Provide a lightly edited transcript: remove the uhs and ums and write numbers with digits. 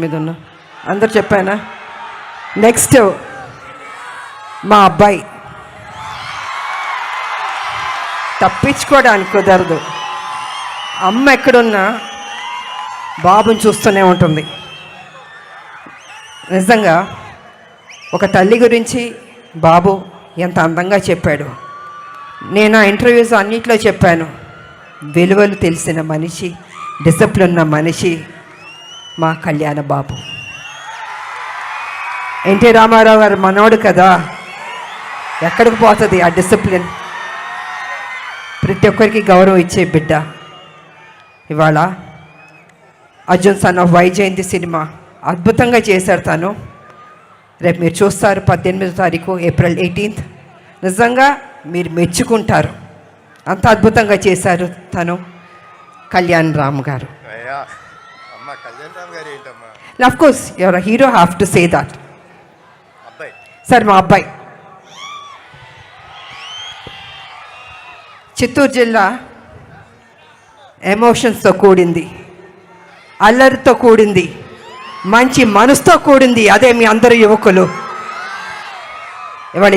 మీద ఉన్నా అందరు చెప్పానా. నెక్స్ట్ మా అబ్బాయి తప్పించుకోవడానికి కుదరదు. అమ్మ ఎక్కడున్నా బాబుని చూస్తూనే ఉంటుంది. నిజంగా ఒక తల్లి గురించి బాబు ఎంత అందంగా చెప్పాడు. నేను ఆ ఇంటర్వ్యూస్ అన్నిట్లో చెప్పాను. విలువలు తెలిసిన మనిషి, డిసిప్లిన్ ఉన్న మనిషి మా కళ్యాణ బాబు. ఎన్టీ రామారావు గారు మనోడు కదా, ఎక్కడికి పోతుంది ఆ డిసిప్లిన్. ప్రతి ఒక్కరికి గౌరవం ఇచ్చే బిడ్డ. ఇవాళ Arjun son of Vyjayanthi cinema అద్భుతంగా చేశారు తను. రేపు మీరు చూస్తారు 18వ తారీఖు ఏప్రిల్ 18th. నిజంగా మీరు మెచ్చుకుంటారు, అంత అద్భుతంగా చేశారు తను. కళ్యాణ్ రామ్ గారు, of course you're a hero, have to say that. Sir మా అబ్బాయి చిత్తూరు జిల్లా ఎమోషన్స్తో కూడింది, అల్లరితో కూడింది, మంచి మనసుతో కూడింది. అదే మీ అందరు యువకులు ఇవాళ